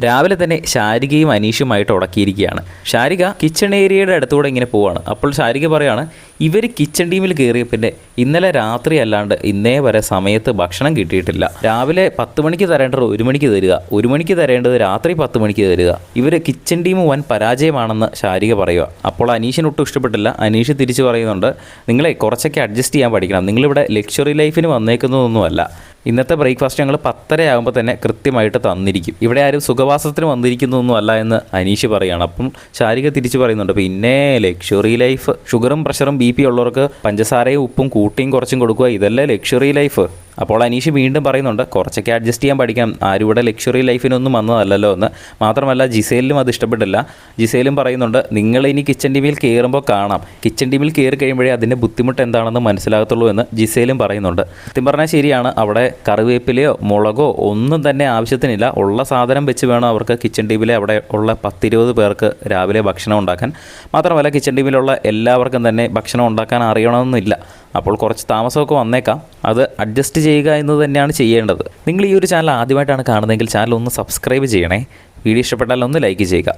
രാവിലെ തന്നെ ശാരികയും അനീഷുമായിട്ട് ഉടക്കിയിരിക്കുകയാണ്. ശാരിക കിച്ചൺ ഏരിയയുടെ അടുത്തൂടെ ഇങ്ങനെ പോവാണ്. അപ്പോൾ ശാരിക പറയാണ്, ഇവർ കിച്ചൺ ടീമിൽ കയറിയ പിന്നെ ഇന്നലെ രാത്രി അല്ലാണ്ട് ഇന്നേ വരെ സമയത്ത് ഭക്ഷണം കിട്ടിയിട്ടില്ല. രാവിലെ 10 മണിക്ക് തരേണ്ടത് 1 മണിക്ക് തരിക, 1 മണിക്ക് തരേണ്ടത് രാത്രി 10 മണിക്ക് തരിക. ഇവർ കിച്ചൺ ടീം വൻ പരാജയമാണെന്ന് ശാരിക പറയുക. അപ്പോൾ അനീഷിനൊട്ടും ഇഷ്ടപ്പെട്ടില്ല. അനീഷ് തിരിച്ചു പറയുന്നുണ്ട്, നിങ്ങളെ കുറച്ചൊക്കെ അഡ്ജസ്റ്റ് ചെയ്യാൻ പഠിക്കണം. നിങ്ങളിവിടെ ലക്ഷറി ലൈഫിന് വന്നേക്കുന്നതൊന്നുമല്ല. ഇന്നത്തെ ബ്രേക്ക്ഫാസ്റ്റ് ഞങ്ങൾ 10:30 ആകുമ്പോൾ തന്നെ കൃത്യമായിട്ട് തന്നിരിക്കും. ഇവിടെ ആരും സുഖവാസത്തിന് വന്നിരിക്കുന്നതൊന്നും അല്ല എന്ന് അനീഷ് പറയുകയാണ്. അപ്പം ശാരിക തിരിച്ചു പറയുന്നുണ്ട്, പിന്നെ ലക്ഷറി ലൈഫ്, ഷുഗറും പ്രഷറും BP ഉള്ളവർക്ക് പഞ്ചസാരയും ഉപ്പും കൂട്ടിയും കുറച്ചും കൊടുക്കുക, ഇതല്ലേ ലക്ഷറി ലൈഫ്. അപ്പോൾ അനീഷ് വീണ്ടും പറയുന്നുണ്ട്, കുറച്ചൊക്കെ അഡ്ജസ്റ്റ് ചെയ്യാൻ പഠിക്കാം. ആരും ഇവിടെ ലക്ഷറി ലൈഫിനൊന്നും വന്നതല്ലല്ലോ എന്ന്. മാത്രമല്ല ജിസേലിനും അത് ഇഷ്ടപ്പെട്ടില്ല. ജിസേലും പറയുന്നുണ്ട്, നിങ്ങളിനി കിച്ചൺ ടീമിൽ കയറുമ്പോൾ കാണാം, കിച്ചൺ ടീമിൽ കയറി കഴിയുമ്പോഴേ അതിൻ്റെ ബുദ്ധിമുട്ട് എന്താണെന്ന് മനസ്സിലാകത്തുള്ളൂ എന്ന് ജിസേലും പറയുന്നുണ്ട്. സത്യം പറഞ്ഞാൽ ശരിയാണ്. അവിടെ കറിവേപ്പിലയോ മുളകോ ഒന്നും തന്നെ ആവശ്യത്തിനില്ല. ഉള്ള സാധനം വെച്ച് വേണം അവർക്ക് കിച്ചൺ ടീമിലെ അവിടെ ഉള്ള 10-20 പേർക്ക് രാവിലെ ഭക്ഷണം ഉണ്ടാക്കാൻ. മാത്രമല്ല കിച്ചൺ ടീമിലുള്ള എല്ലാവർക്കും തന്നെ ഭക്ഷണം ഉണ്ടാക്കാൻ അറിയണമെന്നില്ല. അപ്പോൾ കുറച്ച് താമസമൊക്കെ വന്നേക്കാം. അത് അഡ്ജസ്റ്റ് ചെയ്യുക എന്ന് തന്നെയാണ് ചെയ്യേണ്ടത്. നിങ്ങൾ ഈ ഒരു ചാനൽ ആദ്യമായിട്ടാണ് കാണുന്നതെങ്കിൽ ചാനൽ ഒന്ന് സബ്സ്ക്രൈബ് ചെയ്യണേ. വീഡിയോ ഇഷ്ടപ്പെട്ടാൽ ഒന്ന് ലൈക്ക് ചെയ്യുക.